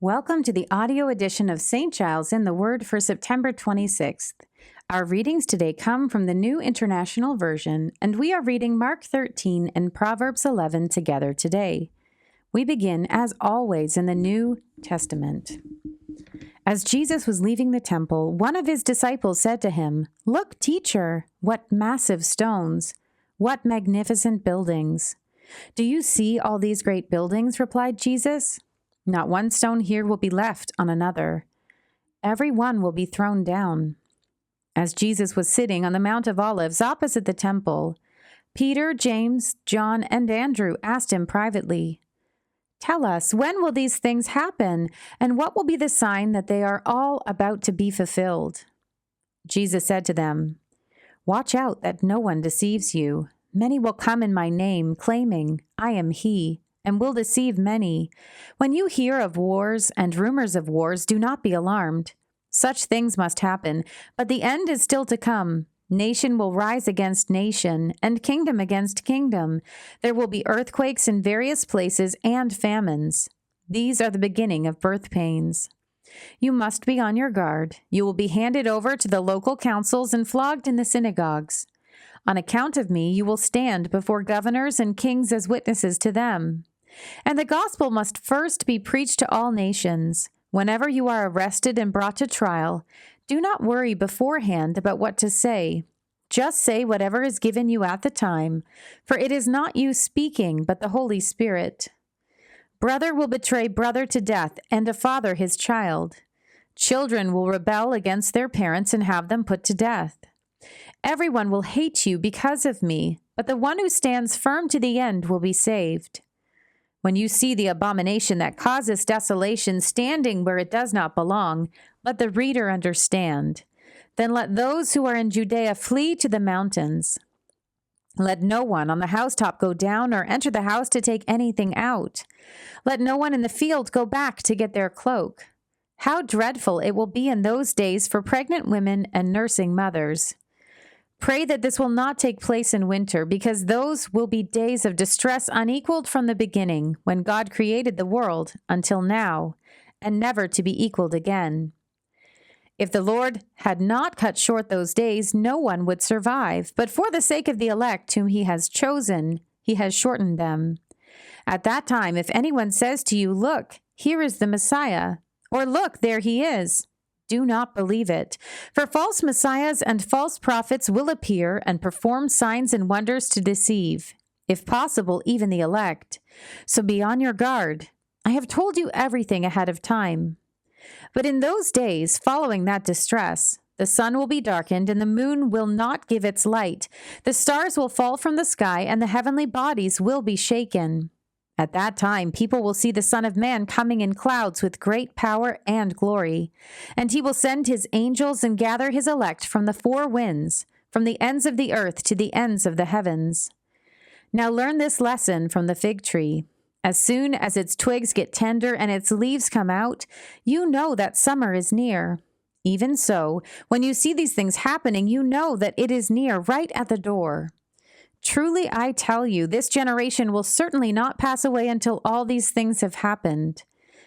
Welcome to the audio edition of St. Giles in the Word for September 26th. Our readings today come from the New International Version, and we are reading Mark 13 and Proverbs 11 together today. We begin, as always, in the New Testament. As Jesus was leaving the temple, one of his disciples said to him, "Look, teacher, what massive stones! What magnificent buildings! Do you see all these great buildings?" replied Jesus. "Not one stone here will be left on another. Every one will be thrown down." As Jesus was sitting on the Mount of Olives opposite the temple, Peter, James, John, and Andrew asked him privately, "Tell us, when will these things happen, and what will be the sign that they are all about to be fulfilled?" Jesus said to them, "Watch out that no one deceives you. Many will come in my name, claiming, 'I am he,' and will deceive many. When you hear of wars and rumors of wars, do not be alarmed. Such things must happen, but the end is still to come. Nation will rise against nation, and kingdom against kingdom. There will be earthquakes in various places and famines. These are the beginning of birth pains. You must be on your guard. You will be handed over to the local councils and flogged in the synagogues. On account of me, you will stand before governors and kings as witnesses to them. And the gospel must first be preached to all nations. Whenever you are arrested and brought to trial, do not worry beforehand about what to say. Just say whatever is given you at the time, for it is not you speaking, but the Holy Spirit. Brother will betray brother to death, and a father his child. Children will rebel against their parents and have them put to death. Everyone will hate you because of me, but the one who stands firm to the end will be saved. When you see the abomination that causes desolation standing where it does not belong, let the reader understand. Then let those who are in Judea flee to the mountains. Let no one on the housetop go down or enter the house to take anything out. Let no one in the field go back to get their cloak. How dreadful it will be in those days for pregnant women and nursing mothers. Pray that this will not take place in winter, because those will be days of distress unequaled from the beginning, when God created the world, until now, and never to be equaled again. If the Lord had not cut short those days, no one would survive, but for the sake of the elect whom he has chosen, he has shortened them. At that time, if anyone says to you, 'Look, here is the Messiah,' or 'Look, there he is,' do not believe it, for false messiahs and false prophets will appear and perform signs and wonders to deceive, if possible, even the elect. So be on your guard. I have told you everything ahead of time. But in those days, following that distress, the sun will be darkened and the moon will not give its light. The stars will fall from the sky and the heavenly bodies will be shaken. At that time, people will see the Son of Man coming in clouds with great power and glory. And he will send his angels and gather his elect from the four winds, from the ends of the earth to the ends of the heavens. Now learn this lesson from the fig tree. As soon as its twigs get tender and its leaves come out, you know that summer is near. Even so, when you see these things happening, you know that it is near, right at the door. Truly, I tell you, this generation will certainly not pass away until all these things have happened.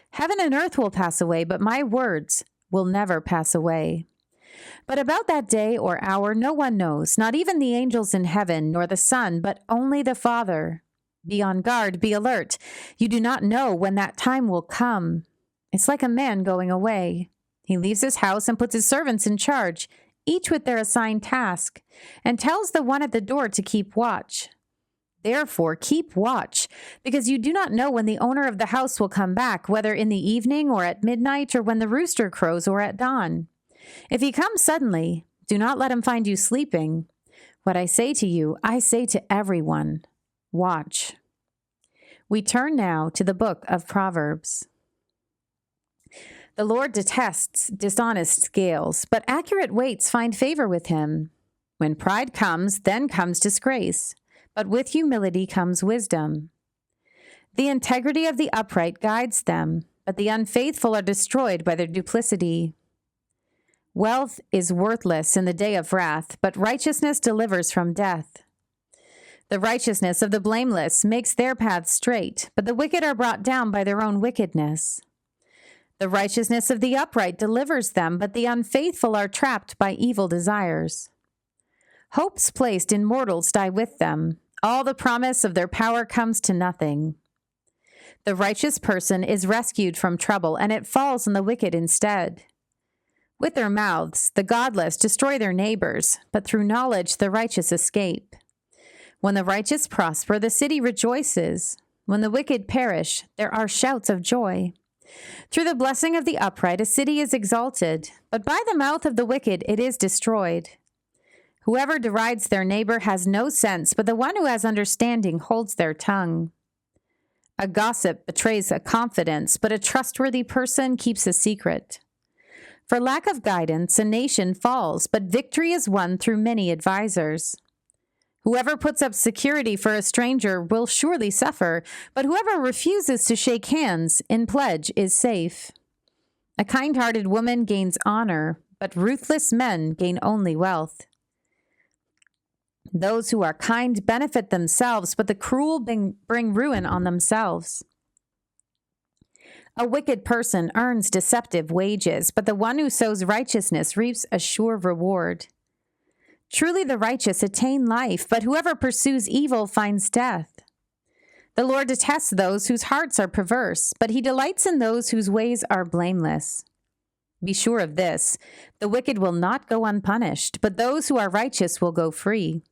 Heaven and earth will pass away, but my words will never pass away. But about that day or hour no one knows, not even the angels in heaven, nor the Son, but only the Father. Be on guard, be alert. You do not know when that time will come. It's like a man going away. He leaves his house and puts his servants in charge, each with their assigned task, and tells the one at the door to keep watch. Therefore, keep watch, because you do not know when the owner of the house will come back, whether in the evening or at midnight or when the rooster crows or at dawn. If he comes suddenly, do not let him find you sleeping. What I say to you, I say to everyone, watch. We turn now to the book of Proverbs. The Lord detests dishonest scales, but accurate weights find favor with him. When pride comes, then comes disgrace, but with humility comes wisdom. The integrity of the upright guides them, but the unfaithful are destroyed by their duplicity. Wealth is worthless in the day of wrath, but righteousness delivers from death. The righteousness of the blameless makes their path straight, but the wicked are brought down by their own wickedness. The righteousness of the upright delivers them, but the unfaithful are trapped by evil desires. Hopes placed in mortals die with them. All the promise of their power comes to nothing. The righteous person is rescued from trouble, and it falls on the wicked instead. With their mouths, the godless destroy their neighbors, but through knowledge the righteous escape. When the righteous prosper, the city rejoices. When the wicked perish, there are shouts of joy. Through the blessing of the upright, a city is exalted, but by the mouth of the wicked it is destroyed. Whoever derides their neighbor has no sense, but the one who has understanding holds their tongue. A gossip betrays a confidence, but a trustworthy person keeps a secret. For lack of guidance, a nation falls, but victory is won through many advisers. Whoever puts up security for a stranger will surely suffer, but whoever refuses to shake hands in pledge is safe. A kind-hearted woman gains honor, but ruthless men gain only wealth. Those who are kind benefit themselves, but the cruel bring ruin on themselves. A wicked person earns deceptive wages, but the one who sows righteousness reaps a sure reward. Truly the righteous attain life, but whoever pursues evil finds death. The Lord detests those whose hearts are perverse, but he delights in those whose ways are blameless. Be sure of this, the wicked will not go unpunished, but those who are righteous will go free.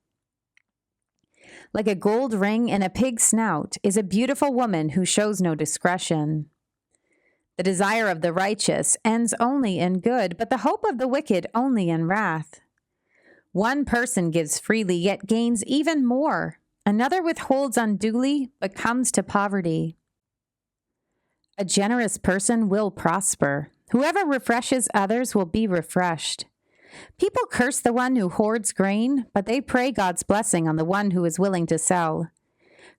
Like a gold ring in a pig's snout is a beautiful woman who shows no discretion. The desire of the righteous ends only in good, but the hope of the wicked only in wrath. One person gives freely, yet gains even more. Another withholds unduly, but comes to poverty. A generous person will prosper. Whoever refreshes others will be refreshed. People curse the one who hoards grain, but they pray God's blessing on the one who is willing to sell.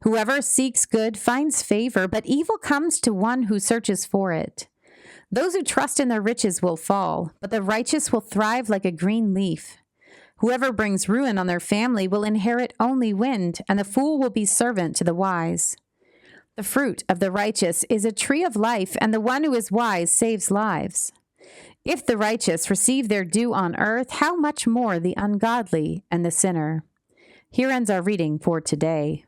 Whoever seeks good finds favor, but evil comes to one who searches for it. Those who trust in their riches will fall, but the righteous will thrive like a green leaf. Whoever brings ruin on their family will inherit only wind, and the fool will be servant to the wise. The fruit of the righteous is a tree of life, and the one who is wise saves lives. If the righteous receive their due on earth, how much more the ungodly and the sinner? Here ends our reading for today.